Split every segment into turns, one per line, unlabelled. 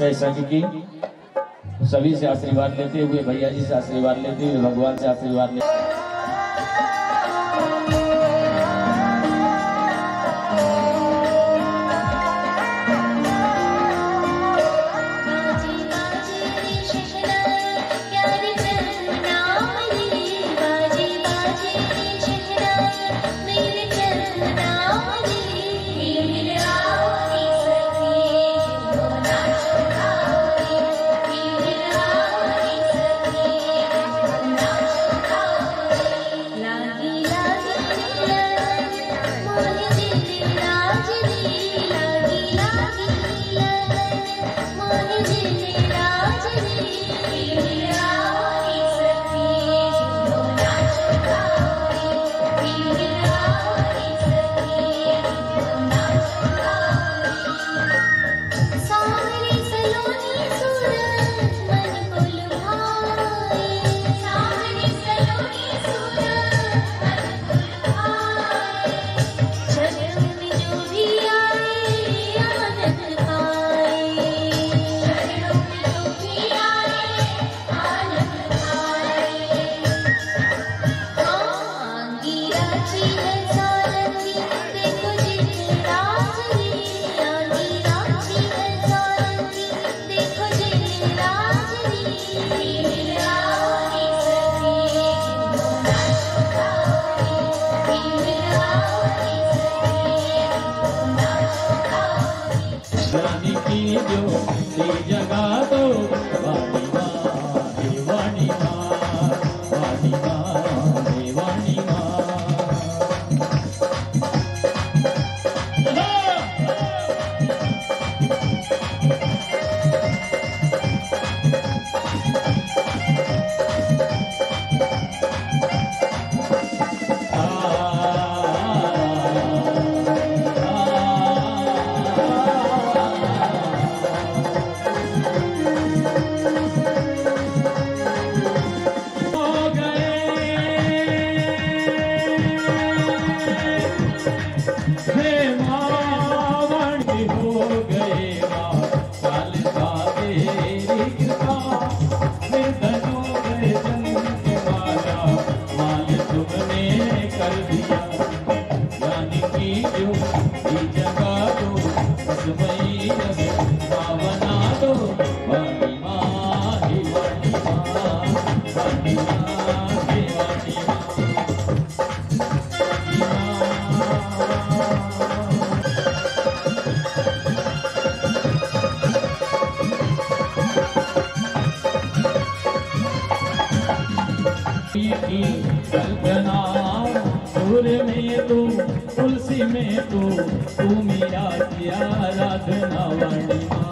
से संग की सभी से आशीर्वाद लेते हुए, भैया जी से आशीर्वाद लेते हुए, भगवान से आशीर्वाद लेते जगा दो वाणी माँ वाणी माँ वाणी माँ वाणी माँ। कल्पना सूर्य में तू तुलसी में तू मेरा किया आराधना वाणी माँ।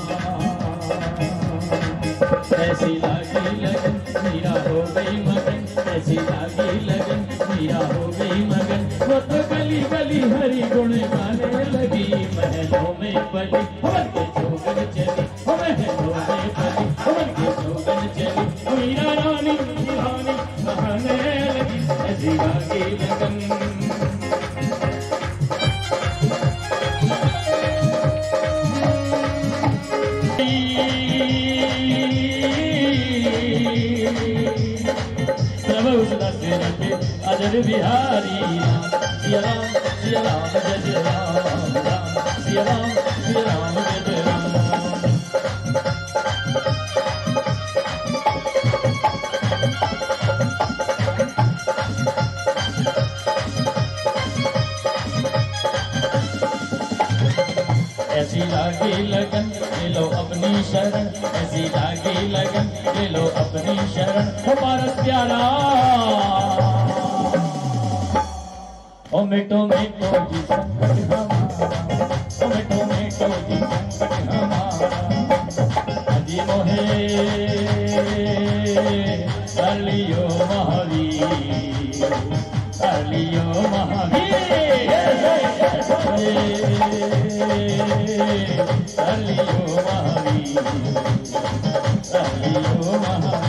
ऐसी लागी लगन मीरा हो गई मगन, ऐसी लागी लगन मीरा हो गई मगन। वो तो गली गली हरि गुण गाने लगी, महलों में पली हवन के जोगन चली, महलों में पली हवन के जोगन चली। मीरा रानी रानी कहने लगी, ऐसी लागी लगन। अजर बिहारी सिया राम जय राम राम सिया राम जय राम। ऐसी लागी लगन ले लो अपनी शरण, ऐसी लागी लगन ले लो अपनी शरण। हो पारस प्यारा ओ मिटो मिटो जी संकट हमारा, ओ मिटो मिटो जी संकट हमारा। अजी मोहे कर लियो महावीर, कर लियो महावीर, कर लियो महावीर, कर लियो महावीर।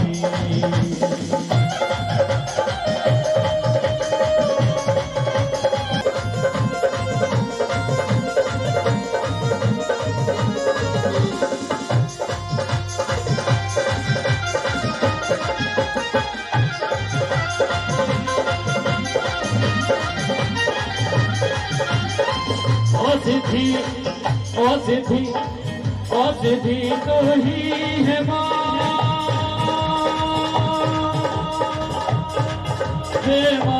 औषधि तो ही है माँ, हे माँ।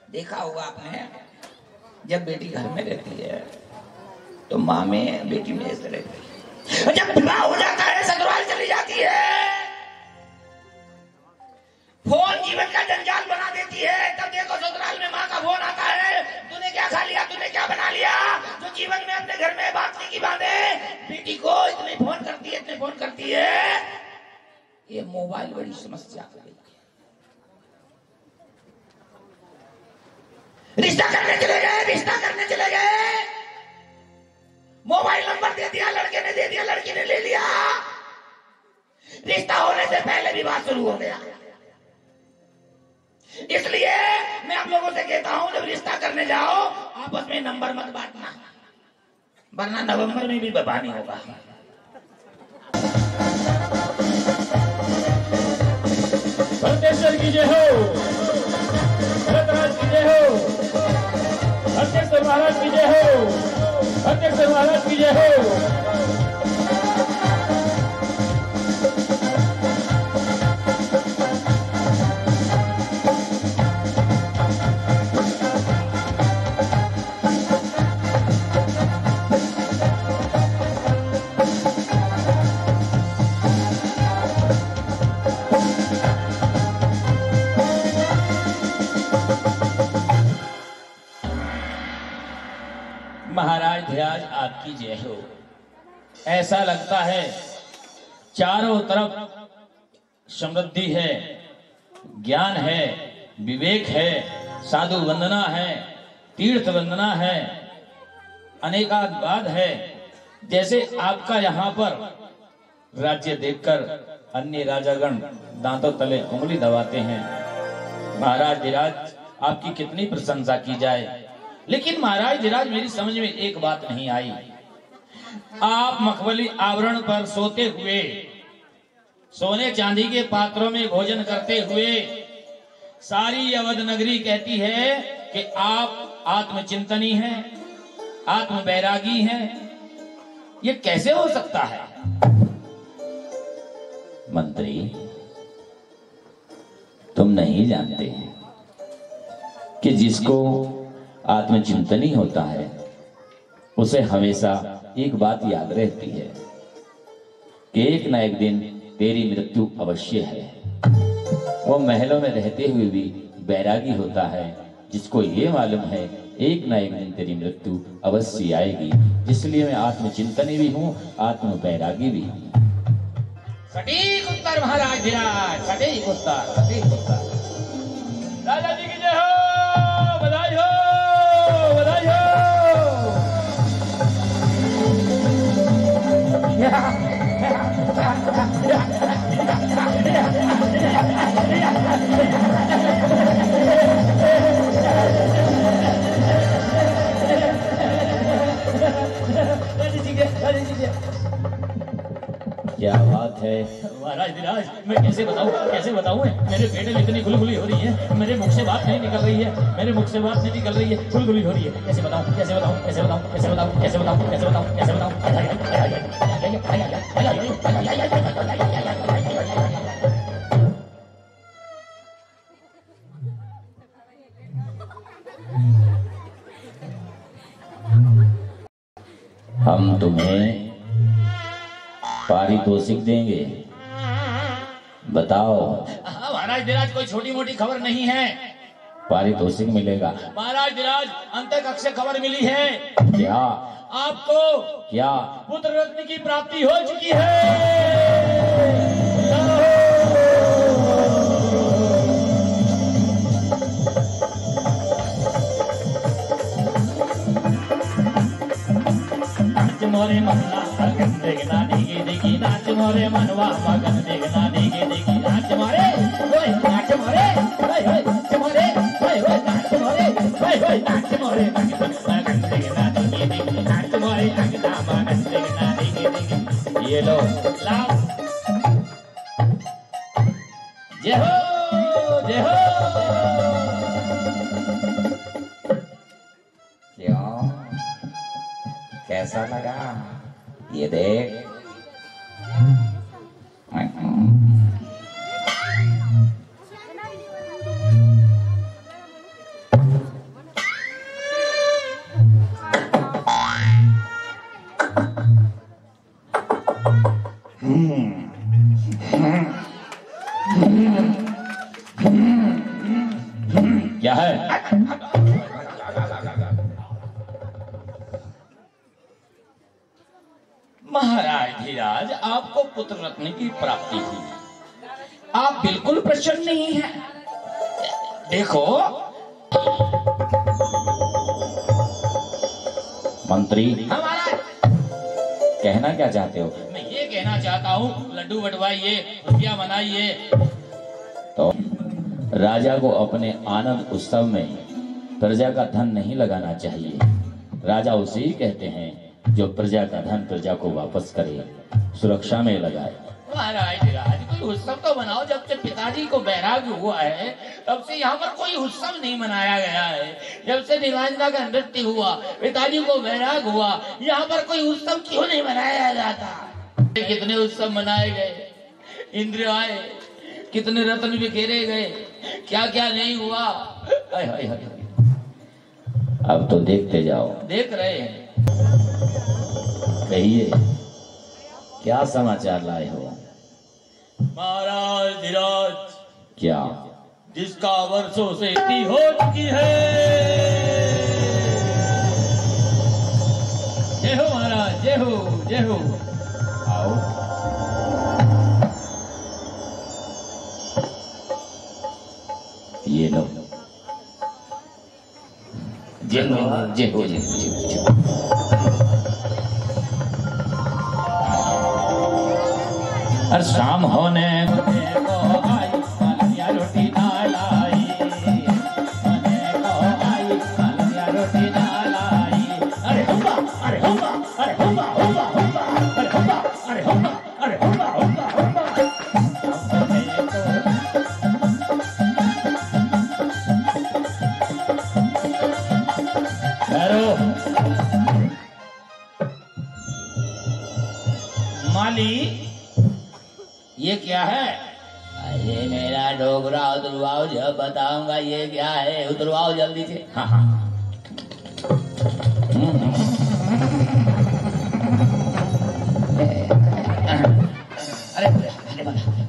देखा होगा आपने, जब बेटी घर में रहती है तो माँ में बेटी में ऐसे रहती है, जब विवाह हो जाता है ससुराल चली जाती है, फोन जीवन का जंजाल बना देती है। तब देखो ससुराल में माँ का फोन आता है, तूने क्या खा लिया, तूने क्या बना लिया। जो जीवन में अपने घर में बात नहीं की बात है, बेटी को इतने फोन करती है, इतने फोन करती है। ये मोबाइल बड़ी समस्या हो गई। रिश्ता करने चले गए, मोबाइल नंबर दे दिया, लड़के ने दे दिया, लड़की ने ले लिया, रिश्ता होने से पहले विवाह शुरू हो गया। इसलिए मैं आप लोगों से कहता हूं, जब रिश्ता करने जाओ आपस में नंबर मत बांटना, वरना नवंबर में भी बबानी होगा।
भरतेश्वर की जय हो, भरतराज की जय हो, भरतेश्वर महाराज की जय हो, भरतेश्वर महाराज की जय हो। महाराज धीराज आपकी जय हो। ऐसा लगता है चारों तरफ समृद्धि है, ज्ञान है, विवेक है, साधु वंदना है, तीर्थ वंदना है, अनेकाद्वाद है। जैसे आपका यहाँ पर राज्य देखकर अन्य राजागण दांतों तले उंगली दबाते हैं। महाराज धीराज आपकी कितनी प्रशंसा की जाए, लेकिन महाराज धीराज मेरी समझ में एक बात नहीं आई। आप मखमली आवरण पर सोते हुए, सोने चांदी के पात्रों में भोजन करते हुए, सारी अवध नगरी कहती है कि आप आत्मचिंतनी हैं, आत्म बैरागी हैं। ये कैसे हो सकता है?
मंत्री, तुम नहीं जानते हैं कि जिसको आत्मचिंतनी होता है उसे हमेशा एक बात याद रहती है कि एक न एक दिन तेरी मृत्यु अवश्य है। वो महलों में रहते हुए भी बैरागी होता है, जिसको ये मालूम है एक न एक दिन तेरी मृत्यु अवश्य आएगी। इसलिए मैं आत्मचिंतनी भी हूँ, आत्म बैरागी भी हूँ।
सटीक उत्तर महाराज धीराज, सटीक उत्तर, सटीक उत्तर।
राजा जी की जय हो, बधाई हो, बधाई हो।
क्या बात है
महाराज धीराज, मैं कैसे बताऊं मेरे पेट में इतनी गुलगुली हो रही है, मेरे मुख से बात नहीं निकल रही है, मेरे मुख से बात नहीं निकल रही है, गुलगुली हो रही है। कैसे बताऊं, कैसे बताऊं, कैसे बताऊं, कैसे बताऊं, कैसे बताऊं, कैसे बताऊं, कैसे बताऊं।
हम तुम्हें पारितोषिक देंगे, बताओ।
महाराज धीराज, कोई छोटी मोटी खबर नहीं है।
पारितोषिक मिलेगा।
महाराज धीराज, अंतरिक्ष से खबर मिली है।
क्या?
आपको
क्या?
पुत्र रत्न की प्राप्ति हो चुकी है। मोरे मन्ना गंदे नानी की नाच मोरे मनवा मगन देखना देखे देखी नाच मोरे ओए नाच मोरे ओए ओए नाच मोरे ओए ओए नाच मोरे ओए ओए नाच मोरे मगन देखना देखे देखी नाच मोरे अंगना मगन देखना देखे देखी। ये लो लाओ जय हो जय हो।
क्यों, कैसा लगा ये देख।
क्या है?
महाराज धीराज, आपको पुत्र रत्न की प्राप्ति हुई, आप बिल्कुल प्रसन्न नहीं हैं। देखो
मंत्री,
हमारा,
कहना क्या चाहते हो?
मैं ये कहना चाहता हूँ लड्डू बटवाइए, रुपया बनाइए।
तो राजा को अपने आनंद उत्सव में प्रजा का धन नहीं लगाना चाहिए। राजा उसे ही कहते हैं जो प्रजा का धन प्रजा को वापस करे, सुरक्षा में लगाए।
महाराज धीराज, कोई उत्सव तो मनाओ। जब से पिताजी को वैराग्य हुआ है तब से यहाँ पर कोई उत्सव नहीं मनाया गया है। जब से नीलांजना का नृत्य हुआ, पिताजी को वैराग्य हुआ, यहाँ पर कोई उत्सव क्यों नहीं मनाया जाता? कितने उत्सव मनाए गए, इंद्र आए, कितने रत्न बिखेरे गए, क्या क्या नहीं हुआ। हाय हाय हाय।
अब तो देखते जाओ।
देख रहे हैं।
कहिए क्या समाचार लाए हो?
महाराज धीराज,
क्या?
जिसका वर्षों से इतनी हो चुकी है। जय हो महाराज, जय हो जय हो।
आओ। ये लो।
जय हो जय हो जय हो।
और शाम होने
को आई मालविया रोटी दाल आई, मने को आई मालविया रोटी दाल आई। अरे हुम्बा, अरे हुम्बा, अरे हुम्बा हुम्बा हुम्बा, अरे हुम्बा, अरे हुम्बा, अरे हुम्बा हुम्बा हुम्बा। माली, ये क्या है? अरे मेरा डोगरा उतरवाओ, जब बताऊंगा ये क्या है। उतरवाओ जल्दी से। हाँ हाँ। अरे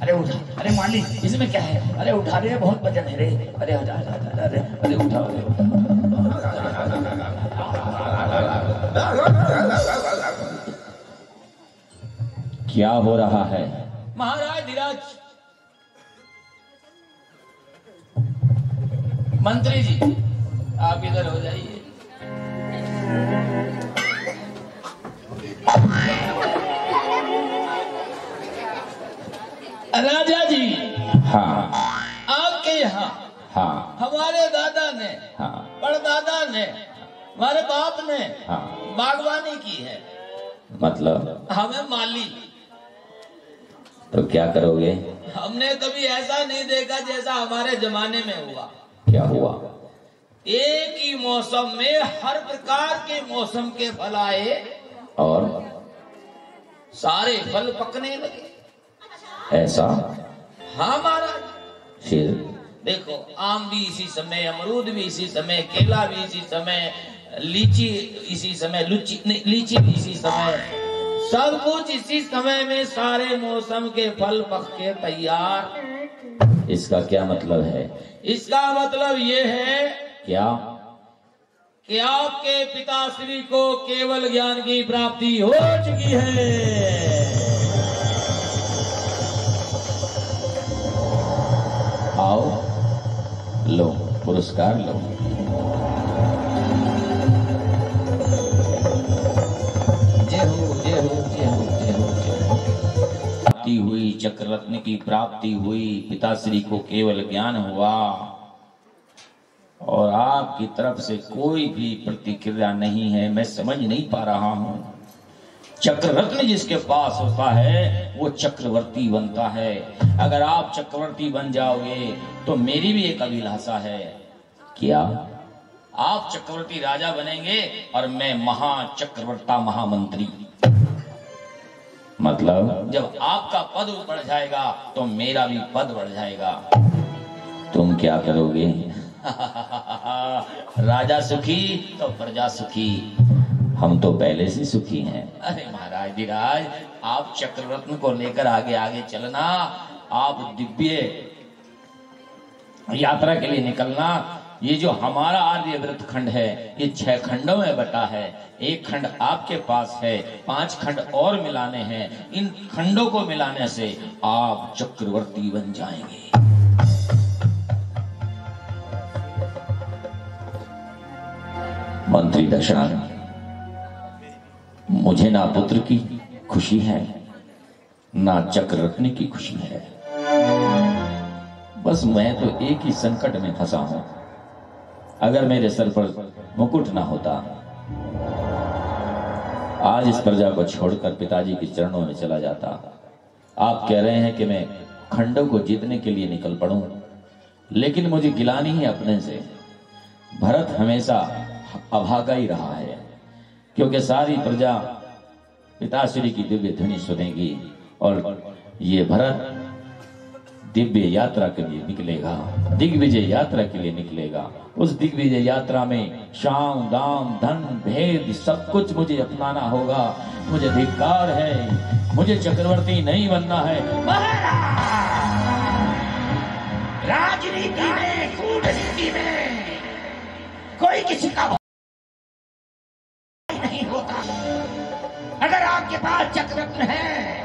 अरे उठा, अरे माली इसमें क्या है? अरे उठा रे, बहुत वजन है रे। अरे उठा, अरे अरे उठा, अरे उठा।
क्या हो रहा है?
महाराज धीराज, मंत्री जी आप इधर हो जाइए। राजा जी,
हाँ
आपके यहाँ
हाँ
हमारे दादा ने,
हाँ
परदादा ने, हमारे बाप ने
हाँ।
बागवानी की है।
मतलब
हमें माली,
तो क्या करोगे?
हमने कभी ऐसा नहीं देखा जैसा हमारे जमाने में हुआ।
क्या हुआ?
एक ही मौसम में हर प्रकार के मौसम के फल आए
और
सारे फल पकने लगे।
ऐसा?
हाँ महाराज।
फिर?
देखो, आम भी इसी समय, अमरूद भी इसी समय, केला भी इसी समय, लीची इसी समय, लीची भी इसी समय, सब कुछ इसी समय में सारे मौसम के फल पक के तैयार।
इसका क्या मतलब है?
इसका मतलब ये है
क्या?
कि आपके पिताश्री को केवल ज्ञान की प्राप्ति हो चुकी है।
आओ, लो पुरस्कार लो।
जय हो जय हो जय हो जय हो जय हो।
चक्ररत्न की प्राप्ति हुई, पिताश्री को केवल ज्ञान हुआ और आपकी तरफ से कोई भी प्रतिक्रिया नहीं है। मैं समझ नहीं पा रहा हूं। चक्ररत्न जिसके पास होता है वो चक्रवर्ती बनता है। अगर आप चक्रवर्ती बन जाओगे तो मेरी भी एक अभिलाषा है। क्या? आप चक्रवर्ती राजा बनेंगे और मैं महाचक्रवर्ता महामंत्री। मतलब जब आपका पद बढ़ जाएगा तो मेरा भी पद बढ़ जाएगा। तुम क्या करोगे? राजा सुखी तो प्रजा सुखी। हम तो पहले से सुखी हैं। अरे महाराज धीराज, आप चक्ररत्न को लेकर आगे आगे चलना। आप दिव्य यात्रा के लिए निकलना। ये जो हमारा आर्यव्रत खंड है ये 6 खंडों में बटा है। एक खंड आपके पास है, 5 खंड और मिलाने हैं। इन खंडों को मिलाने से आप चक्रवर्ती बन जाएंगे। मंत्री दक्षिणा, मुझे ना पुत्र की खुशी है ना चक्ररत्न की खुशी है। बस मैं तो एक ही संकट में फंसा हूं। अगर मेरे सर पर मुकुट ना होता, आज इस प्रजा को छोड़कर पिताजी के चरणों में चला जाता। आप कह रहे हैं कि मैं खंडों को जीतने के लिए निकल पड़ूं, लेकिन मुझे गिलानी ही अपने से। भरत हमेशा अभागा ही रहा है, क्योंकि सारी प्रजा पिताश्री की दिव्य ध्वनि सुनेगी और ये भरत दिव्य यात्रा के लिए निकलेगा, दिग्विजय यात्रा के लिए निकलेगा। उस दिग्विजय यात्रा में शाम दाम धन भेद सब कुछ मुझे अपनाना होगा। मुझे धिक्कार है, मुझे चक्रवर्ती नहीं बनना है।
राजनीति में, कूटनीति में कोई किसी का नहीं होता। अगर आपके पास चक्ररत्न है,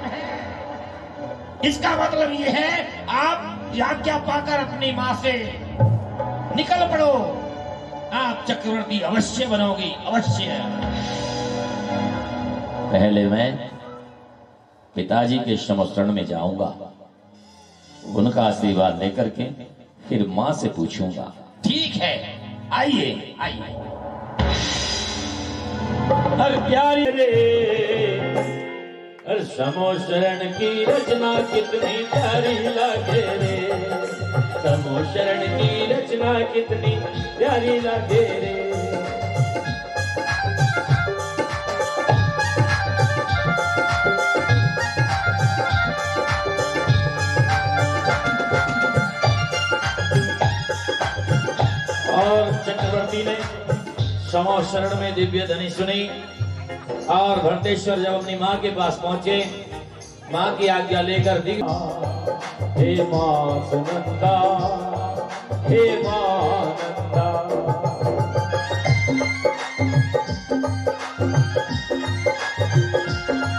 इसका मतलब ये है आप आज्ञा पाकर अपनी मां से निकल पड़ो। आप चक्रवर्ती अवश्य बनोगी, अवश्य।
पहले मैं पिताजी के शरण में जाऊंगा, उनका आशीर्वाद लेकर के फिर मां से पूछूंगा।
ठीक है, आइए आइए।
हर प्यारी रे हर समो शरण की रचना कितनी प्यारी लागे रे। समो शरण की रचना कितनी प्यारी लागे रे। और चक्रवर्ती ने समो शरण में दिव्य ध्वनि सुनी और भरतेश्वर जब अपनी माँ के पास पहुंचे, माँ की आज्ञा लेकर हे माँ सुनंदा, हे माँ नंदा।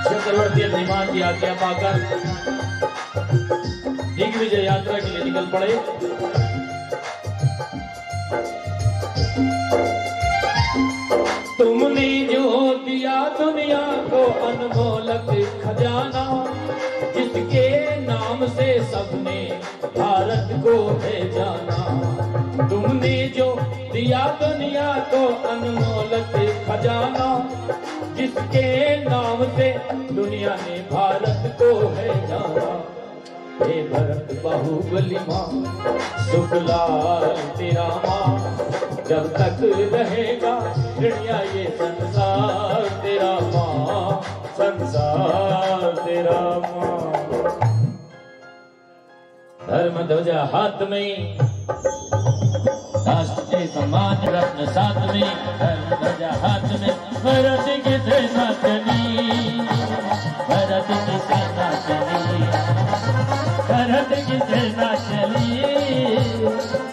चक्रवर्ती अपनी माँ की आज्ञा पाकर दिग्विजय यात्रा के लिए निकल पड़े। तुमने जो दिया दुनिया को अनमोलक खजाना, जिसके नाम से सबने भारत को है जाना। तुमने जो दिया दुनिया को अनमोलक खजाना, जिसके नाम से दुनिया ने भारत को है जाना। हे भरत बाहुबली माँ, शुक्लाल तेरा माँ, जब तक रहेगा दुनिया ये संसार तेरा माँ, संसार तेरा माँ। धर्म ध्वजा हाथ में, राष्ट्र के सम्मान रत्न साथ में। धर्म ध्वजा हाथ में, भरत की सेना चली, भरत की सेना चली, भरत की सेना चली,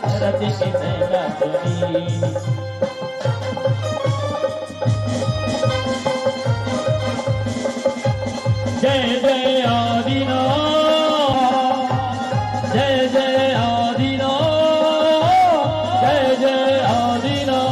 भरत की सेना चली। जय जय आदिनाथ, जय जय आदिनाथ, जय जय आदिनाथ।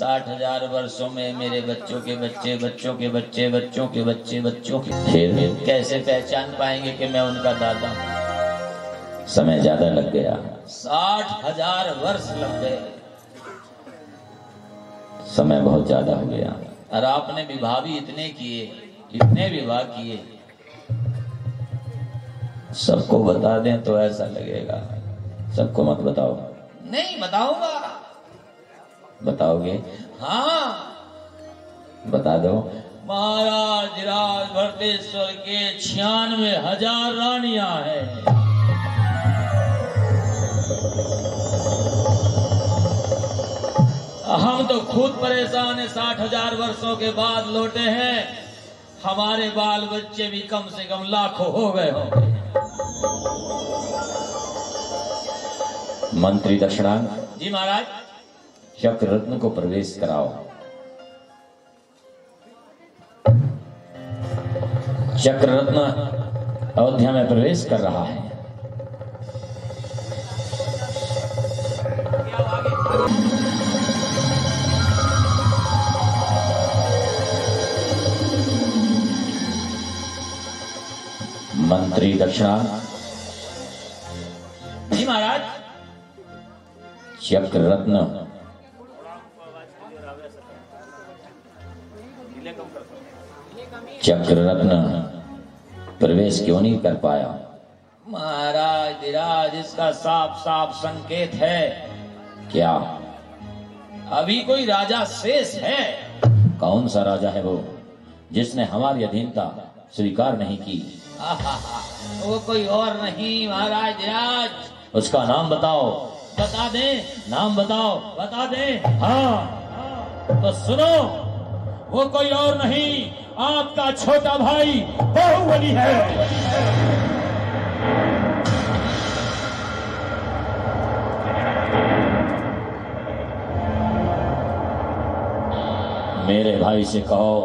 60,000 वर्षों में मेरे बच्चों के बच्चे, बच्चों के बच्चे, बच्चों के बच्चे, बच्चों के, फिर कैसे पहचान पाएंगे कि मैं उनका दादा हूं? समय ज्यादा लग गया, 60,000 वर्ष लग गए, समय बहुत ज्यादा हो गया। और आपने विवाह भी इतने किए, इतने विवाह किए, सबको बता दें तो ऐसा लगेगा। सबको मत बताओ।
नहीं बताऊंगा।
बताओगे?
हाँ
बता दो।
महाराज राज भरतेश्वर के 96,000 रानियां हैं। हम तो खुद परेशान है, 60,000 वर्षों के बाद लौटे हैं, हमारे बाल बच्चे भी कम से कम लाखों हो गए होंगे।
मंत्री दक्षिणांग
जी महाराज।
चक्र रत्न को प्रवेश कराओ। चक्र रत्न अयोध्या में प्रवेश कर रहा है। मंत्री दक्षिणांग
जी महाराज।
चक्र रत्न चक्र रत्न प्रवेश क्यों नहीं कर पाया?
महाराज धीराज, इसका साफ साफ संकेत है।
क्या?
अभी कोई राजा शेष है।
कौन सा राजा है वो जिसने हमारी अधीनता स्वीकार नहीं की?
वो कोई और नहीं महाराज धीराज।
उसका नाम बताओ।
बता दे?
नाम बताओ।
बता दे?
हाँ
तो सुनो, वो कोई और नहीं, आपका छोटा भाई बाहुबली है।
मेरे भाई से कहो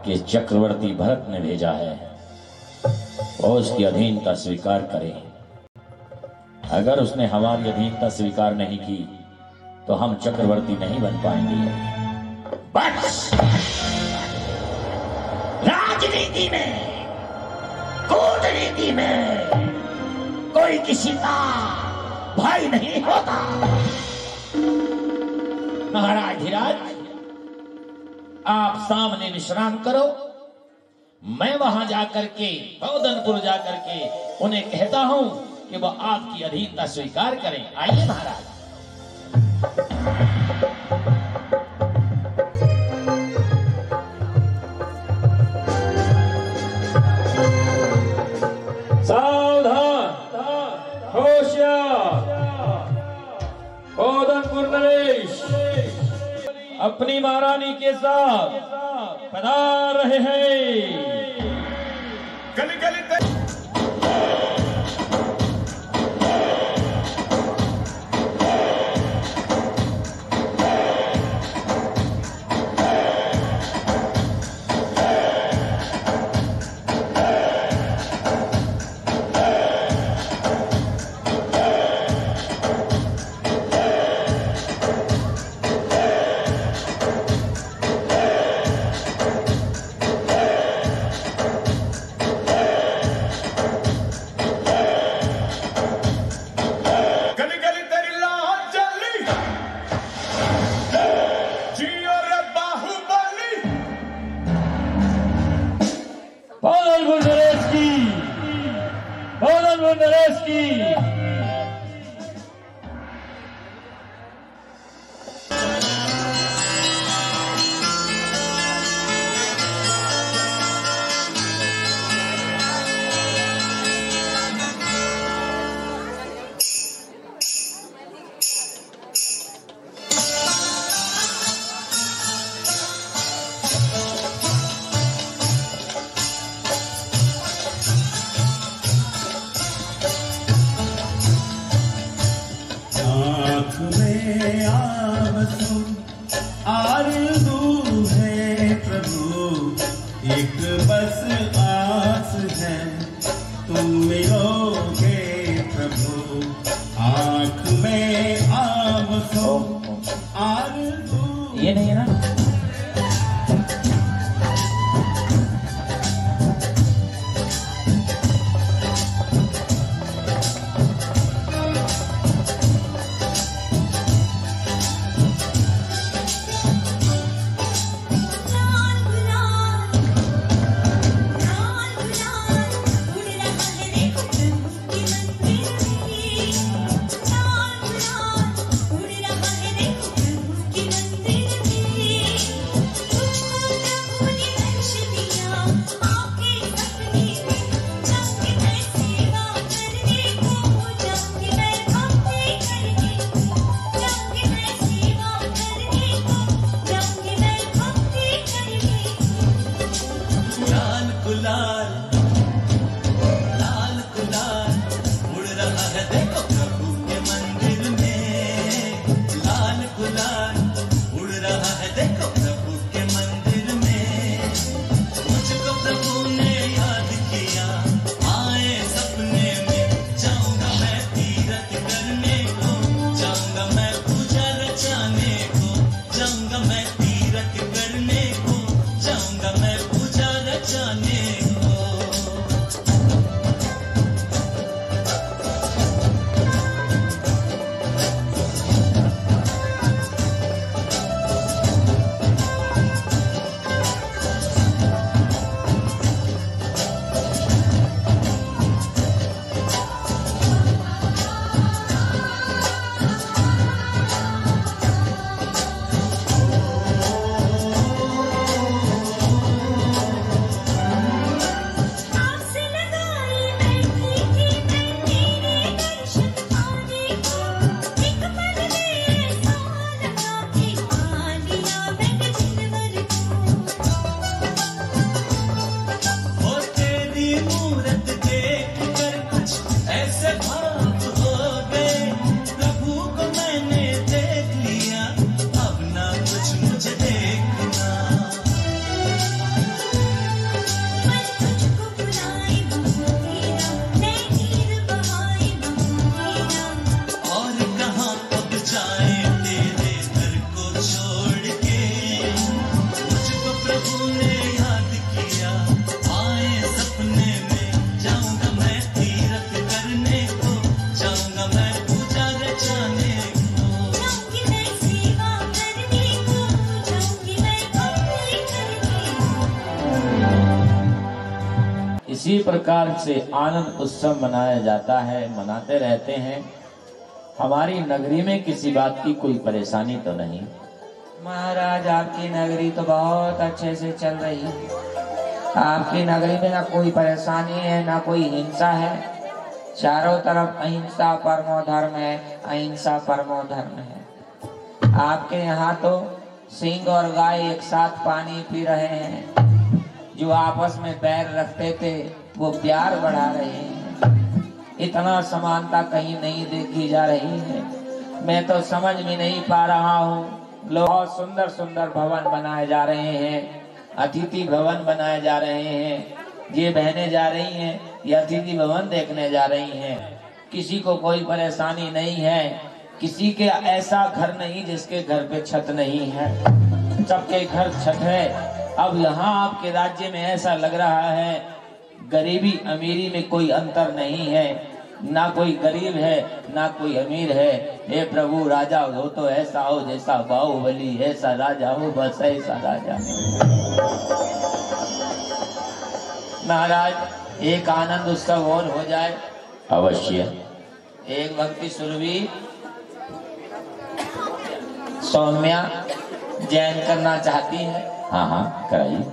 कि चक्रवर्ती भरत ने भेजा है और उसकी अधीनता स्वीकार करे। अगर उसने हमारी अधीनता स्वीकार नहीं की तो हम चक्रवर्ती नहीं बन पाएंगे।
बस राजनीति में, कूटनीति में कोई किसी का भाई नहीं होता।
महाराज धीराज, आप सामने विश्राम करो, मैं वहां जाकर के पौदनपुर जाकर के उन्हें कहता हूं कि वह आपकी अधीनता स्वीकार करें। आइए महाराज। सावधान, होशियार, पौदनपुर नरेश अपनी महारानी के साथ पधार रहे हैं।
गली गली
तुमने याद किया, आए सपने में, जाऊंगा मैं तीरथ करने को, जाऊंगा मैं पूजा रचाने को,
जाऊंगी मैं सेवा करने को, जाऊंगी मैं कमाई करने को।
इसी प्रकार से आनंद उत्सव मनाया जाता है, मनाते रहते हैं। हमारी नगरी में किसी बात की कोई परेशानी तो नहीं?
महाराज आपकी नगरी तो बहुत अच्छे से चल रही है। आपकी नगरी में ना कोई परेशानी है, ना कोई हिंसा है। चारों तरफ अहिंसा परमो धर्म है, अहिंसा परमो धर्म है। आपके यहाँ तो सिंह और गाय एक साथ पानी पी रहे हैं। जो आपस में बैर रखते थे वो प्यार बढ़ा रहे हैं। इतना समानता कहीं नहीं देखी जा रही है। मैं तो समझ में नहीं पा रहा हूँ। लोग बहुत सुंदर सुंदर भवन बनाए जा रहे हैं, अतिथि भवन बनाए जा रहे हैं। ये बहनें जा रही हैं, ये अतिथि भवन देखने जा रही हैं। किसी को कोई परेशानी नहीं है। किसी के ऐसा घर नहीं जिसके घर पे छत नहीं है। सबके घर छत है। अब यहाँ आपके राज्य में ऐसा लग रहा है गरीबी अमीरी में कोई अंतर नहीं है। ना कोई गरीब है ना कोई अमीर है। हे प्रभु राजा हो तो ऐसा हो जैसा बाहुबली, ऐसा राजा हो बस ऐसा राजा। महाराज एक आनंद उत्सव और हो जाए।
अवश्य।
एक भक्ति सुरभि सौम्या जैन करना चाहती है।
हाँ हाँ कराइए।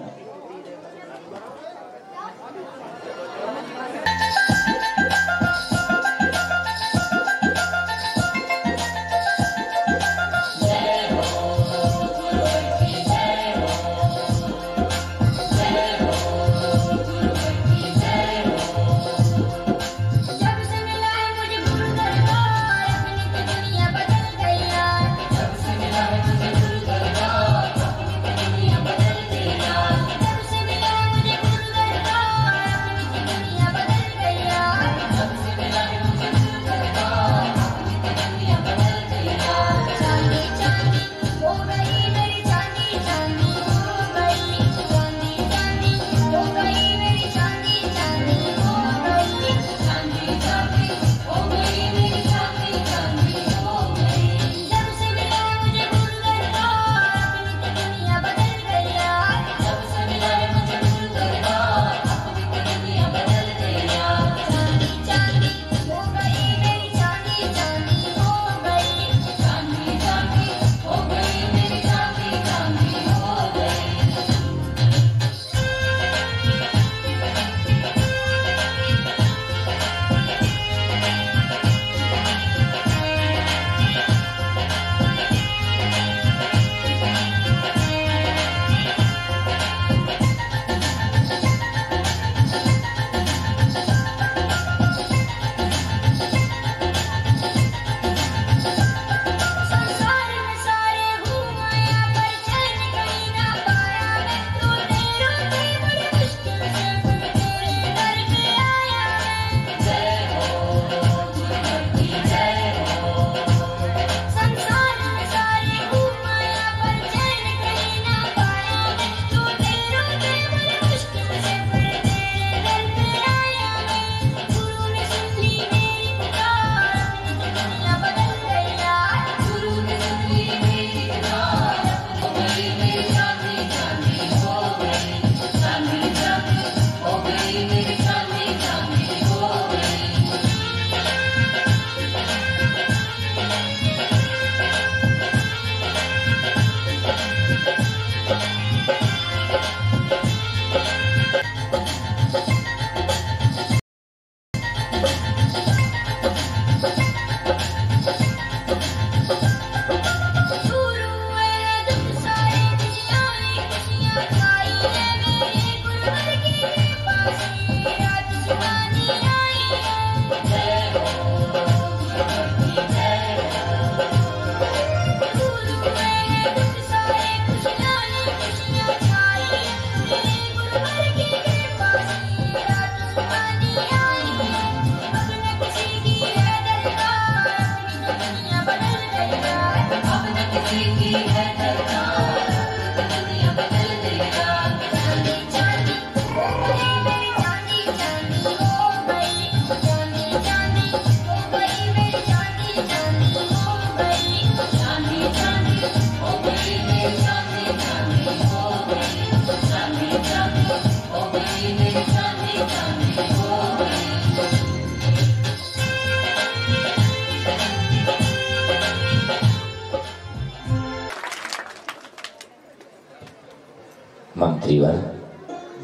मंत्रीवर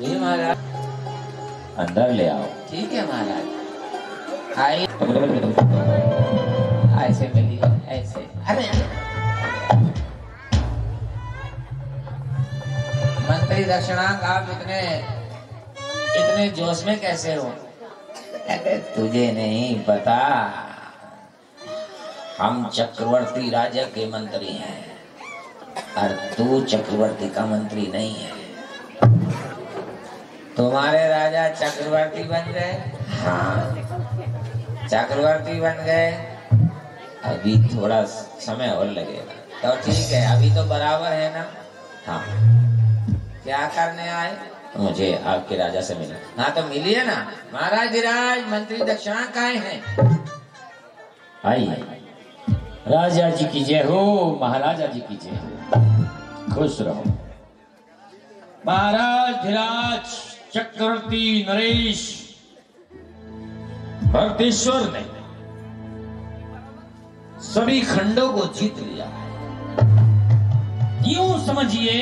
जी महाराज।
अंदर ले आओ।
ठीक है महाराज। आइए। ऐसे मिलिए, ऐसे। अरे मंत्री दक्षिणांक, आप इतने जोश में कैसे हो? अरे तुझे नहीं पता, हम चक्रवर्ती राजा के मंत्री हैं और तू चक्रवर्ती का मंत्री नहीं है। तुम्हारे राजा चक्रवर्ती बन गए? हाँ, चक्रवर्ती बन गए। अभी थोड़ा समय और लगेगा। तो ठीक है, अभी तो बराबर है ना? हाँ। क्या करने आए? मुझे आपके राजा से मिलना। हाँ तो मिलिए ना। महाराज धीराज, मंत्री दक्षिणांक कहाँ हैं?
आइए। राजा जी की जय हो, महाराजा जी की जय हो। खुश रहो।
महाराज धीराज चक्रवर्ती नरेश भरतेश्वर ने सभी खंडों को जीत लिया। यूं समझिए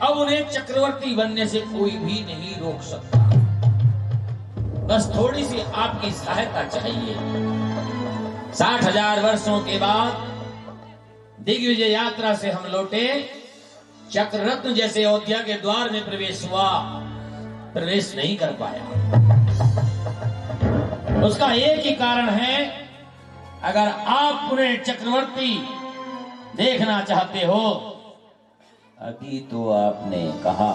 अब उन्हें चक्रवर्ती बनने से कोई भी नहीं रोक सकता। बस थोड़ी सी आपकी सहायता चाहिए। 60,000 वर्षों के बाद दिग्विजय यात्रा से हम लौटे। चक्ररत्न जैसे अयोध्या के द्वार में प्रवेश हुआ, प्रवेश नहीं कर पाया। उसका एक ही कारण है, अगर आप उन्हें चक्रवर्ती देखना चाहते हो।
अभी तो आपने कहा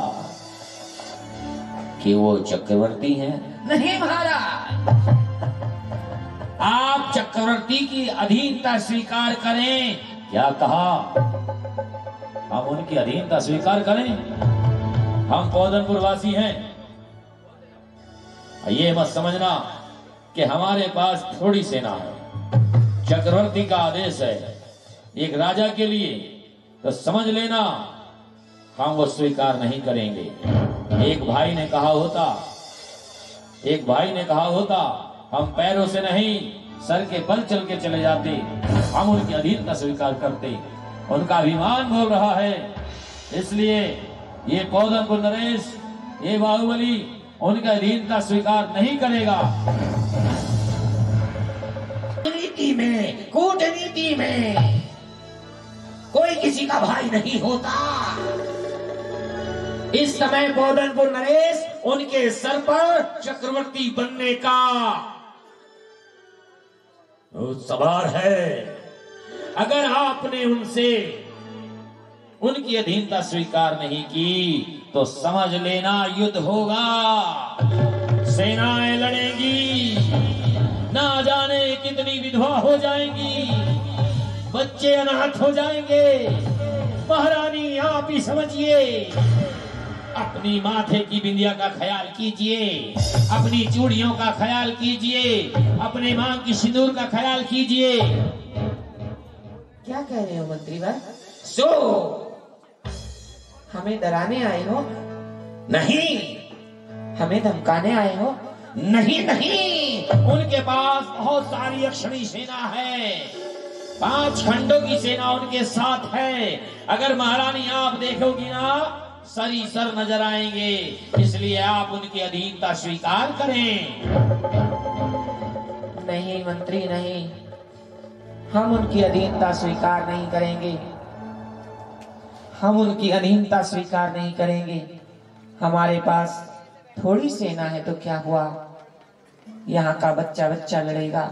कि वो चक्रवर्ती हैं।
नहीं महाराज, आप चक्रवर्ती की अधीनता स्वीकार करें।
क्या कहा? हम उनकी अधीनता स्वीकार करें?
हम पौधनपुर वासी हैं। ये मत समझना कि हमारे पास थोड़ी सेना है। चक्रवर्ती का आदेश है एक राजा के लिए, तो समझ लेना हम वो स्वीकार नहीं करेंगे। एक भाई ने कहा होता हम पैरों से नहीं सर के बल चल के चले जाते, हम उनकी अधीनता स्वीकार करते। उनका अभिमान बोल रहा है, इसलिए ये पौधनपुर नरेश, ये बाहुबली उनका अधीनता स्वीकार नहीं करेगा। कूटनीति में कोई किसी का भाई नहीं होता। इस समय पौधनपुर नरेश उनके सर पर चक्रवर्ती बनने का सवार है। अगर आपने उनसे उनकी अधीनता स्वीकार नहीं की तो समझ लेना युद्ध होगा, सेनाएं लड़ेंगी, ना जाने कितनी विधवा हो जाएंगी, बच्चे अनाथ हो जाएंगे। महारानी आप ही समझिए, अपनी माथे की बिंदिया का ख्याल कीजिए, अपनी चूड़ियों का ख्याल कीजिए, अपने मांग की सिंदूर का ख्याल कीजिए।
क्या कह रहे हो मंत्रीवर?
सो
हमें डराने आए हो?
नहीं,
हमें धमकाने आए हो?
नहीं नहीं, उनके पास बहुत सारी अक्षणी सेना है। 5 खंडों की सेना उनके साथ है। अगर महारानी आप देखोगी ना, सरी सर नजर आएंगे। इसलिए आप उनकी अधीनता स्वीकार करें।
नहीं मंत्री नहीं, हम उनकी अधीनता स्वीकार नहीं करेंगे। हम उनकी अधीनता स्वीकार नहीं करेंगे। हमारे पास थोड़ी सेना है तो क्या हुआ, यहाँ का बच्चा बच्चा लड़ेगा,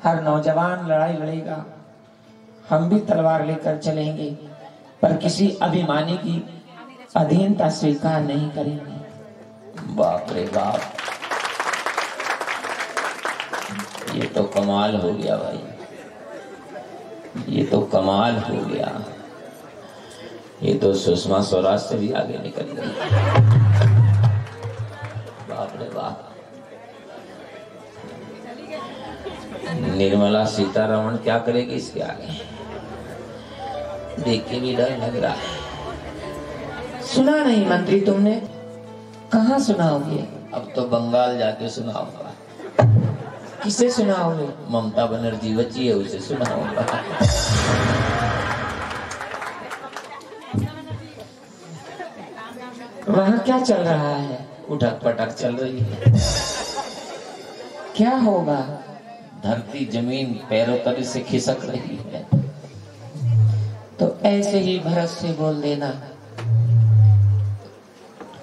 हर नौजवान लड़ाई लड़ेगा। हम भी तलवार लेकर चलेंगे, पर किसी अभिमानी की अधीनता स्वीकार नहीं करेंगे।
बाप रे बाप, ये तो कमाल हो गया भाई, ये तो कमाल हो गया। ये तो सुषमा स्वराज से भी आगे निकल गई। बाप रे बाप, निर्मला सीतारमण क्या करेगी इसके आगे, देख के भी डर लग रहा है।
सुना नहीं मंत्री तुमने? कहाँ सुनाओगे?
अब तो बंगाल जाके सुनाऊंगा।
किसे सुनाओगे?
ममता बनर्जी बची है, उसे सुनाऊंगा।
वहाँ क्या चल रहा है?
उठक पटक चल रही है।
क्या होगा?
धरती जमीन पैरों तले से खिसक रही है।
तो ऐसे ही भरत से बोल देना।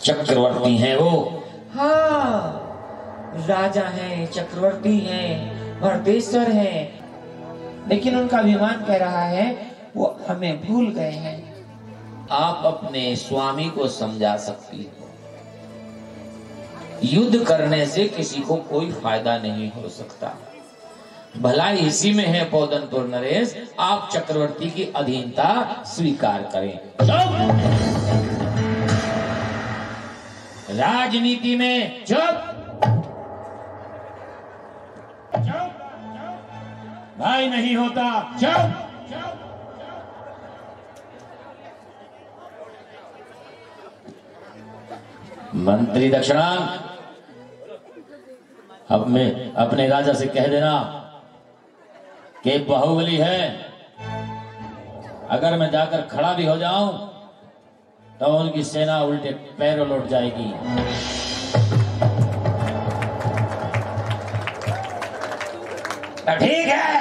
चक्रवर्ती हैं वो।
हाँ, राजा हैं, चक्रवर्ती हैं, भरतेश्वर हैं, लेकिन उनका अभिमान कह रहा है वो हमें भूल गए हैं।
आप अपने स्वामी को समझा सकती हो, युद्ध करने से किसी को कोई फायदा नहीं हो सकता। भलाई इसी में है पौदनपुर नरेश, आप चक्रवर्ती की अधीनता स्वीकार करें। राजनीति में चुप, भाई नहीं होता चुप। मंत्री दक्षिणा, अब मैं अपने राजा से कह देना कि बाहुबली है, अगर मैं जाकर खड़ा भी हो जाऊं तो उनकी सेना उल्टे पैरों लौट जाएगी। ठीक है,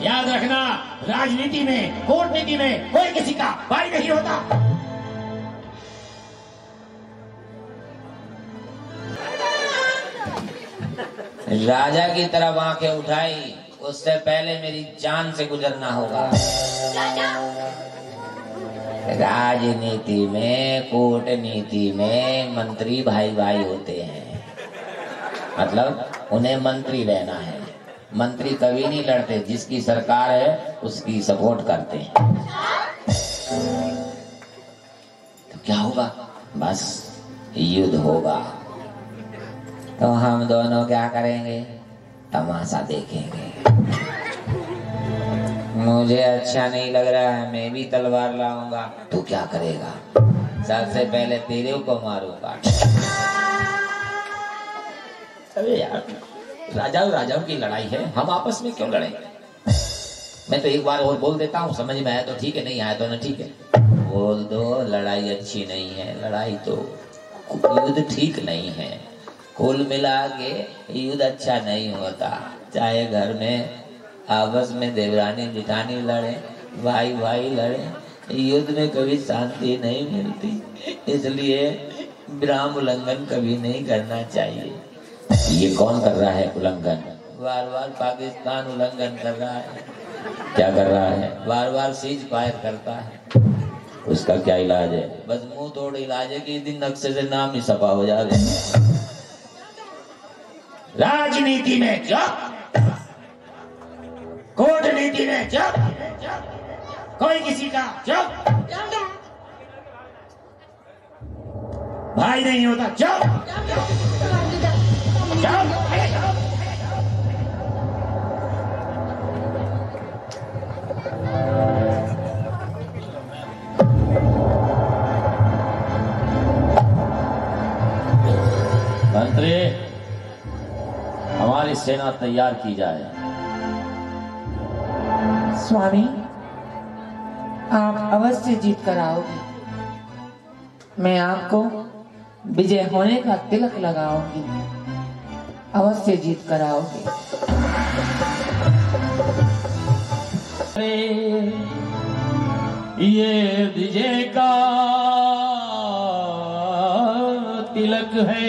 याद रखना, राजनीति में, कूटनीति में कोई किसी का भाई नहीं होता।
राजा की तरफ आंखें उठाई, उससे पहले मेरी जान से गुजरना होगा। राजनीति में, कूटनीति में मंत्री भाई भाई होते हैं, मतलब उन्हें मंत्री रहना है। मंत्री कभी नहीं लड़ते, जिसकी सरकार है उसकी सपोर्ट करते हैं। तो क्या होगा? बस युद्ध होगा। तो हम दोनों क्या करेंगे? तमाशा देखेंगे। मुझे अच्छा नहीं लग रहा है, मैं भी तलवार लाऊंगा। तू क्या करेगा? सबसे पहले तेरे को मारूंगा।
अरे यार, राजा और राजाओं की लड़ाई है, हम आपस में क्यों लड़ें? मैं तो एक बार और बोल देता हूँ, समझ में आया तो ठीक है, नहीं आया तो ना ठीक है।
बोल दो, लड़ाई अच्छी नहीं है। लड़ाई तो, युद्ध ठीक नहीं है। कुल मिला के युद्ध अच्छा नहीं होता। चाहे घर में आपस में देवरानी जिठानी लड़े, भाई भाई लड़े, युद्ध में कभी शांति नहीं मिलती। इसलिए विराम उल्लंघन कभी नहीं करना चाहिए।
ये कौन कर रहा है उल्लंघन?
बार बार पाकिस्तान उल्लंघन कर रहा है।
क्या कर रहा है?
बार बार सीज फायर करता है।
उसका क्या इलाज है?
बस मुंह तोड़ इलाज है कि इस दिन नक्शे से नाम ही सफा हो जाए।
राजनीति में चुप, कूटनीति में चुप, कोई किसी का चुप, भाई नहीं होता चुप, चुप।
मंत्री, हमारी सेना तैयार की जाए।
स्वामी, आप अवश्य जीत कर आओगे। मैं आपको विजय होने का तिलक लगाऊंगी। अवश्य जीत कर आओगे।
ये विजय का तिलक है,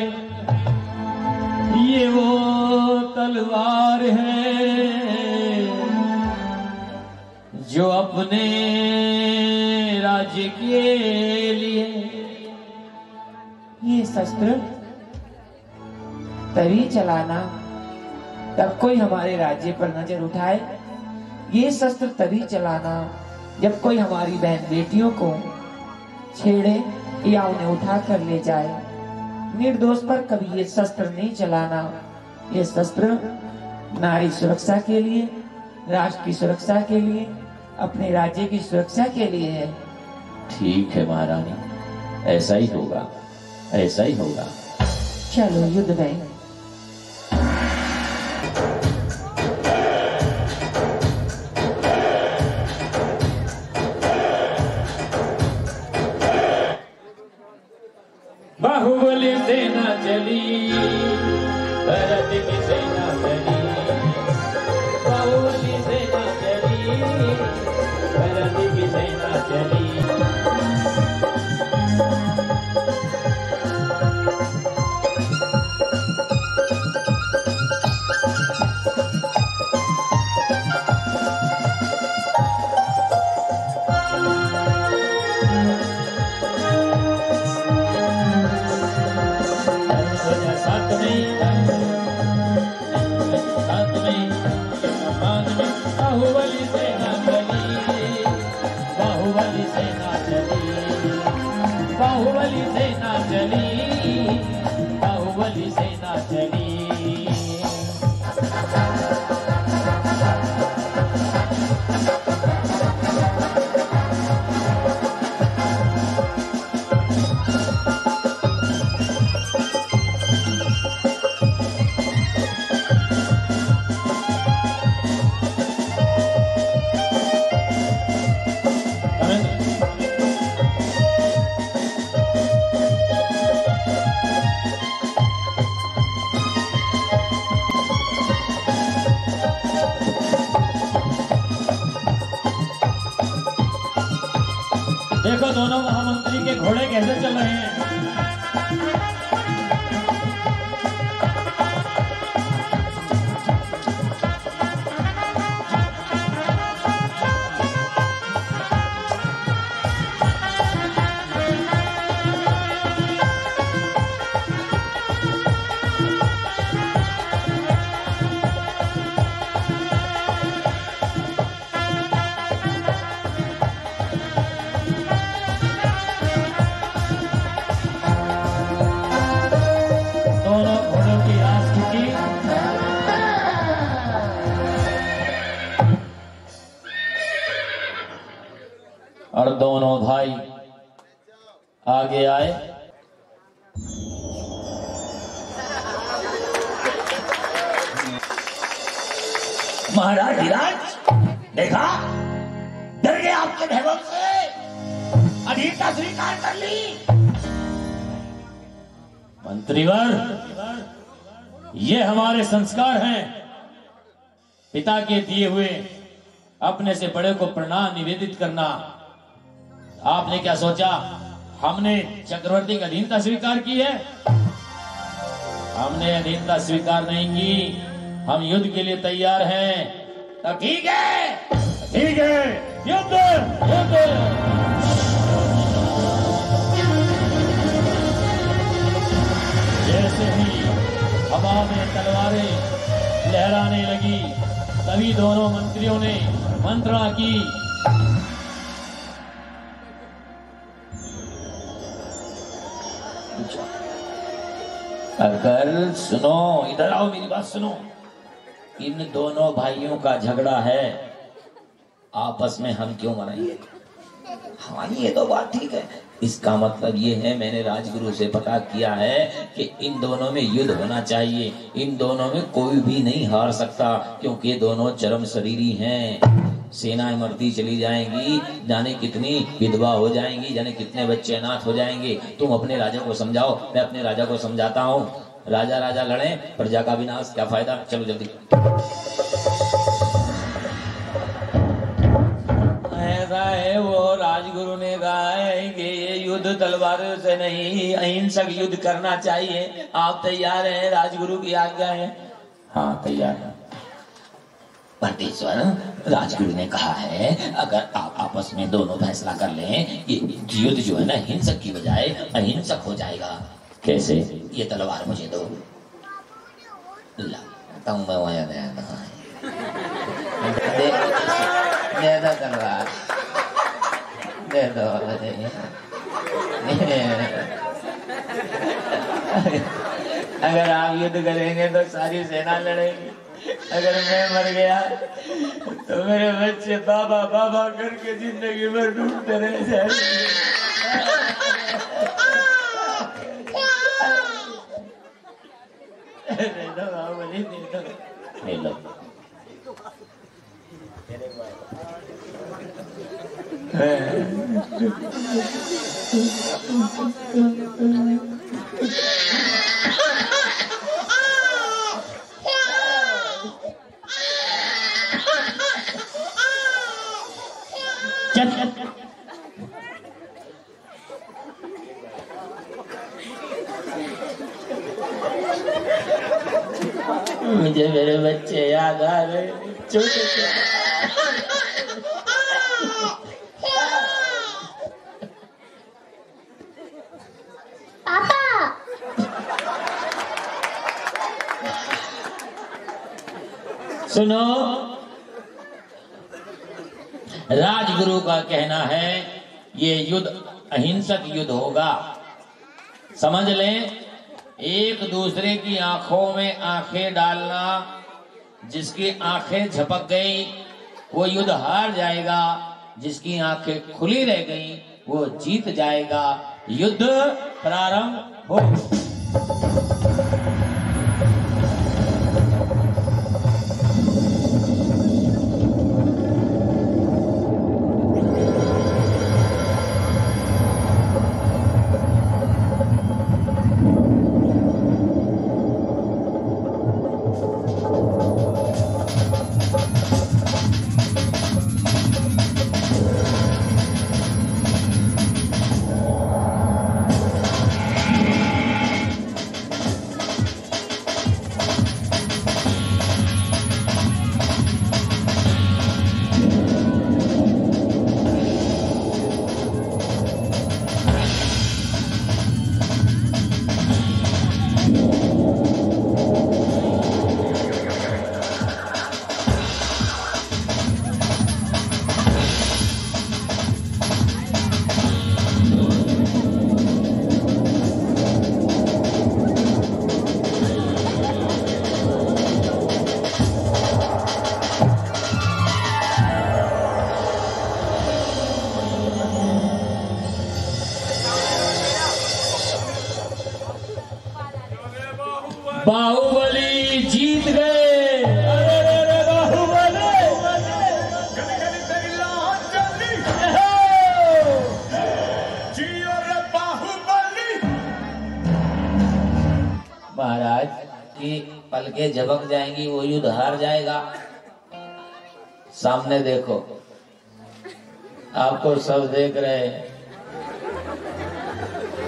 ये वो तलवार है जो अपने राज्य के लिए।
ये शस्त्र तभी चलाना तब कोई हमारे राज्य पर नजर उठाए। ये शस्त्र तभी चलाना जब कोई हमारी बहन बेटियों को छेड़े या उन्हें उठा कर ले जाए। निर्दोष पर कभी ये शस्त्र नहीं चलाना। ये शस्त्र नारी सुरक्षा के लिए, राष्ट्र की सुरक्षा के लिए, अपने राज्य की सुरक्षा के लिए है।
ठीक है महारानी, ऐसा ही होगा, ऐसा ही होगा।
चलो युद्ध में।
बाहुबली सेना चली, भरत की सेना चली, बाहुबली सेना चली, भरत की सेना चली। बाहुबली सेना चली, बाहुबली सेना चली, बाहुबली सेना चली, बाहुबली सेना चली। देखो दोनों महामंत्री के घोड़े कैसे चल रहे हैं। दोनों घोड़ों की आस टूटी। और दोनों भाई आगे आए।
महाराज धीराज, देखा डर गए आपके वैभव से, अधीनता स्वीकार कर ली।
मंत्रीवर, ये हमारे संस्कार हैं। पिता के दिए हुए अपने से बड़े को प्रणाम निवेदित करना। आपने क्या सोचा हमने चक्रवर्ती की अधीनता स्वीकार की है? हमने अधीनता स्वीकार नहीं की। हम युद्ध के लिए तैयार हैं। तो ठीक है, ठीक है, युद्ध युद्ध। जैसे ही हवा में तलवारें लहराने लगी, तभी दोनों मंत्रियों ने मंत्रणा की।
अगर सुनो, इधर आओ, मेरी बात सुनो। इन दोनों भाइयों का झगड़ा है, आपस में हम क्यों मनाएंगे?
हाँ, ये तो बात ठीक है।
इसका मतलब ये है, मैंने राजगुरु से पता किया है कि इन दोनों में युद्ध होना चाहिए। इन दोनों में कोई भी नहीं हार सकता, क्योंकि दोनों चरम शरीरी हैं। सेनाएं मरती चली जाएंगी, जाने कितनी विधवा हो जाएंगी, जाने कितने बच्चे अनाथ हो जाएंगे। तुम अपने राजा को समझाओ, मैं अपने राजा को समझाता हूँ। राजा राजा लड़े, प्रजा का विनाश, क्या फायदा? चलो जल्दी।
ऐसा है, वो राजगुरु ने कहा है कि ये युद्ध तलवारों से नहीं, अहिंसक युद्ध करना चाहिए। आप तैयार हैं? राजगुरु की आज्ञा है।
हाँ, तैयार है।
भरतेश्वर, राजगुरु ने कहा है अगर आप आपस में दोनों फैसला कर लें, ये युद्ध जो है ना हिंसक की बजाय अहिंसक हो जाएगा।
कैसे?
ये तलवार मुझे दो। ला, तुम मैं वहाँ
दे दो तलवार, दे दो। अगर आप युद्ध करेंगे तो सारी सेना लड़ेगी। अगर मैं मर गया तो मेरे बच्चे बाबा बाबा करके जिंदगी भर ढूंढते रह जाएंगे। दे दो बाहुबली, दे दो।
ले लो। मुझे मेरे बच्चे याद आ रहे, छोटे सुनो, राजगुरु का कहना है ये युद्ध अहिंसक युद्ध होगा। समझ लें, एक दूसरे की आंखों में आंखें डालना, जिसकी आंखें झपक गई वो युद्ध हार जाएगा, जिसकी आंखें खुली रह गई वो जीत जाएगा। युद्ध प्रारंभ हो। बाहुबली जीत गए। अरे बाहुबली महाराज की पलकें झपक जाएंगी, वो युद्ध हार जाएगा। सामने देखो, आपको सब देख रहे हैं।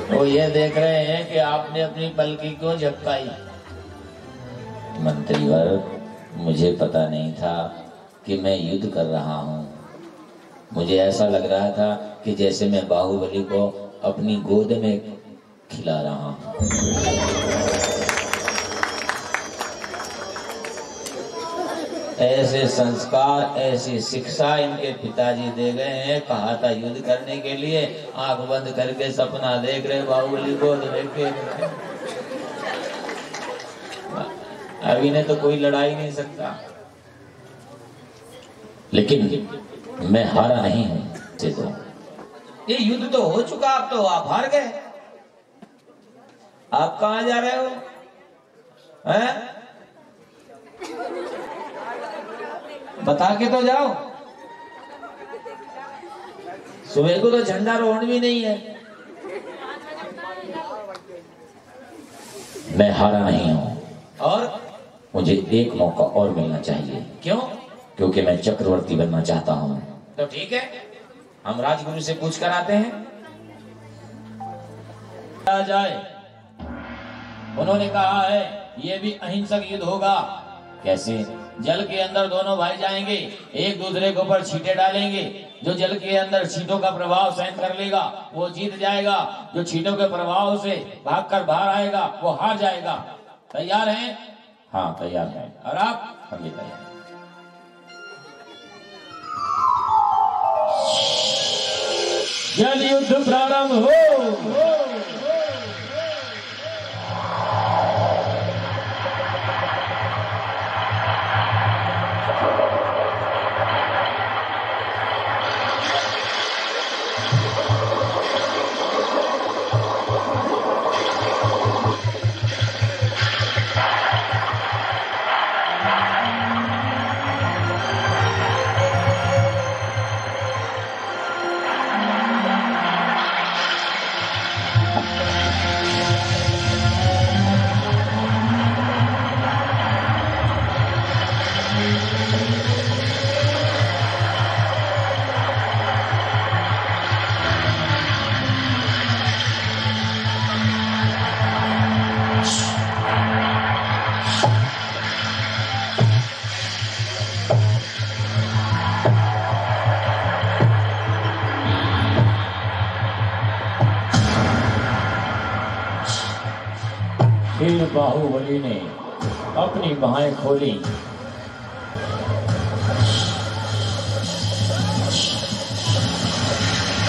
वो ये देख रहे हैं कि आपने अपनी पलकी क्यों झपकाई। मंत्रीवर, मुझे पता नहीं था कि मैं युद्ध कर रहा हूँ। मुझे ऐसा लग रहा था कि जैसे मैं बाहुबली को अपनी गोद में खिला रहा हूँ। ऐसे संस्कार, ऐसी शिक्षा इनके पिताजी दे गए हैं। कहा था युद्ध करने के लिए, आंख बंद करके सपना देख रहे बाहुबली को देख के। अभी ने तो कोई लड़ाई नहीं सकता, लेकिन मैं हारा नहीं हूं। तो ये युद्ध तो हो चुका, अब तो आप हार गए। आप कहां जा रहे हो? हैं? बता के तो जाओ। सुबह को तो झंडा रोहण भी नहीं है। मैं हारा नहीं हूं और मुझे एक मौका और मिलना चाहिए। क्यों? क्योंकि मैं चक्रवर्ती बनना चाहता हूं। तो ठीक है, हम राजगुरु से पूछ कर आते हैं। आ जाए। उन्होंने कहा है ये भी अहिंसक युद्ध होगा। कैसे? जल के अंदर दोनों भाई जाएंगे, एक दूसरे के ऊपर छींटे डालेंगे। जो जल के अंदर छींटों का प्रभाव सहन कर लेगा वो जीत जाएगा। जो छींटों के प्रभाव से भागकर बाहर आएगा वो हार जाएगा। तैयार हैं? हाँ तैयार है। और आप? हम भी तैयार। जल युद्ध प्रारंभ हो। फिर बाहुबली ने अपनी बाहें खोली।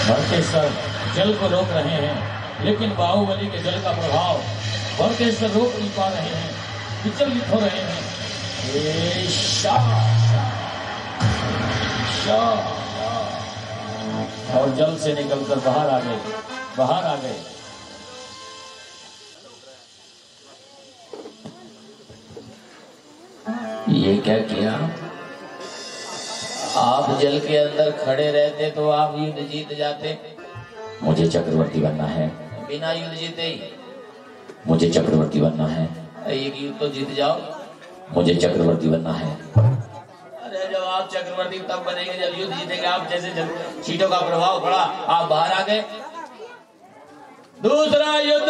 भरतेश्वर जल को रोक रहे हैं, लेकिन बाहुबली के जल का प्रभाव भरतेश्वर रोक नहीं पा रहे हैं, विचलित हो रहे हैं। ए शाह, शाह, और जल से निकलकर बाहर आ गए, बाहर आ गए।
ये क्या किया? आप जल के अंदर खड़े रहते तो आप युद्ध जीत जाते।
मुझे चक्रवर्ती बनना है,
बिना युद्ध जीते ही
मुझे चक्रवर्ती बनना है,
एक युद्ध तो जीत जाओ।
मुझे चक्रवर्ती बनना है।
अरे जब आप चक्रवर्ती तब बनेंगे जब युद्ध जीतेंगे। आप जैसे चीटों का प्रभाव पड़ा, आप बाहर आ गए।
दूसरा युद्ध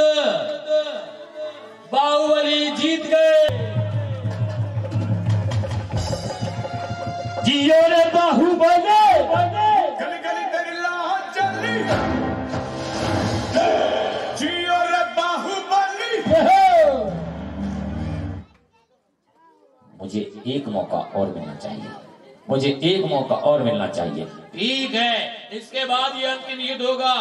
बाहुबली जीत गए। जियो रे बाहुबली,
गली गली तेरी लाह चली, जियो रे बाहुबली।
मुझे एक मौका और मिलना चाहिए, मुझे एक मौका और मिलना चाहिए।
ठीक है, इसके बाद ये अंतिम युद्ध होगा।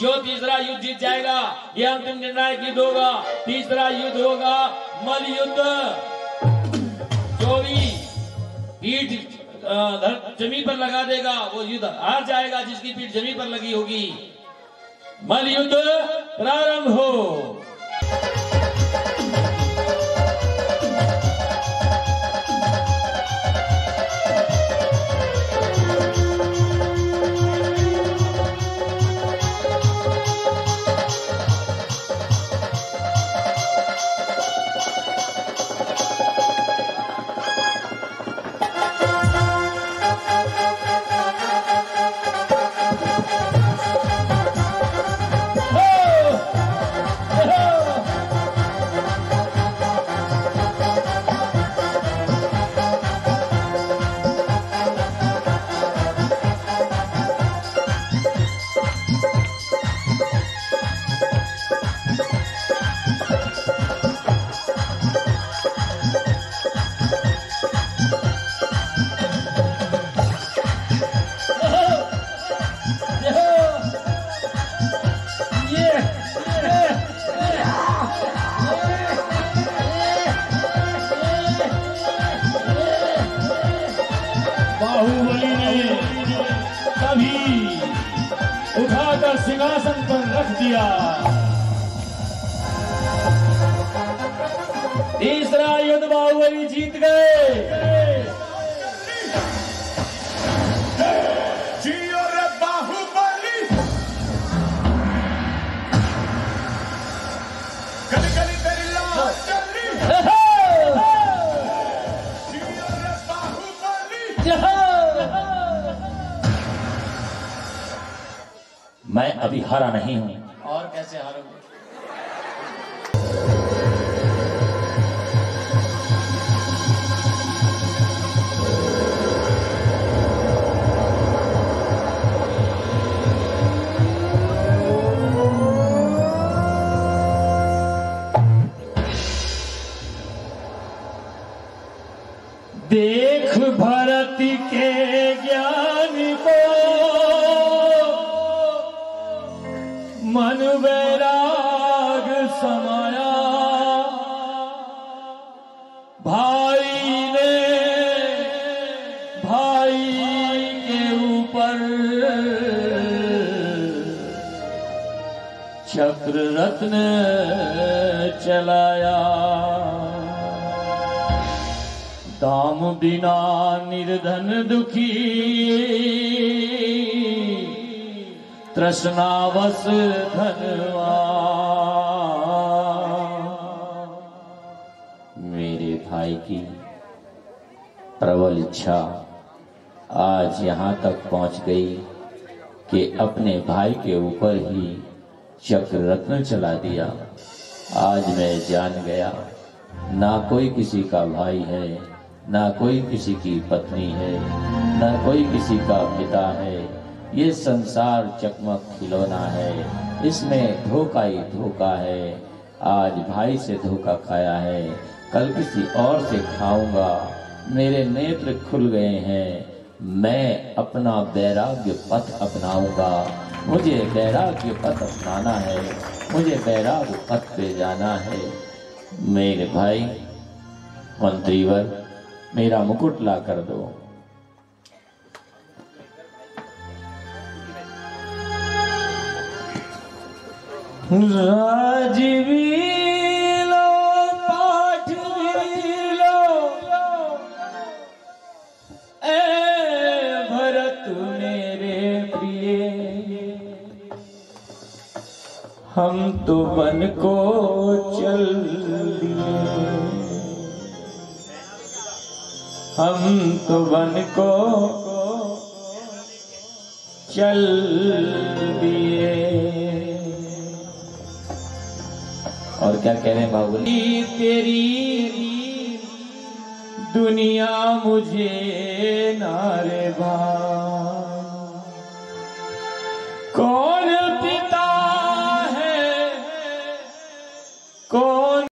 जो तीसरा युद्ध जीत जाएगा ये अंतिम निर्णायक युद्ध होगा। तीसरा युद्ध होगा मल युद्ध। जो भी पीठ जमीन पर लगा देगा वो युद्ध हार जाएगा, जिसकी पीठ जमीन पर लगी होगी। मल युद्ध प्रारंभ हो। बाहुबली ने तभी उठाकर सिंहासन पर रख दिया। तीसरा युद्ध बाहुबली जीत गए।
जियो रे बाहुबली, गली गली तेरी लाह चली, जियो रे बाहुबली।
मैं अभी हारा नहीं हूं।
और कैसे हारोगे? देख भरत के ज्ञान को मन वैराग समाया। भाई ने भाई के ऊपर चक्र रत्न चलाया। दाम बिना निर्धन दुखी तृष्णावश धनवा।
मेरे भाई की प्रबल इच्छा आज यहाँ तक पहुँच गई कि अपने भाई के ऊपर ही चक्र रत्न चला दिया। आज मैं जान गया, ना कोई किसी का भाई है, ना कोई किसी की पत्नी है, ना कोई किसी का पिता है। ये संसार चकमक खिलौना है, इसमें धोखा ही धोखा है। आज भाई से धोखा खाया है, कल किसी और से खाऊंगा। मेरे नेत्र खुल गए हैं, मैं अपना वैराग्य पथ अपनाऊंगा। मुझे वैराग्य पथ अपनाना है, मुझे वैराग्य पथ पे जाना है। मेरे भाई मंत्रीवर, मेरा मुकुट ला कर दो। राजवी लो, पाठ भी लो, ए भरत मेरे प्रिय, हम तो वन को चल दिए, हम तो वन को चल दिए। और क्या कह रहे हैं बाबुल? तेरी दुनिया मुझे नारे भा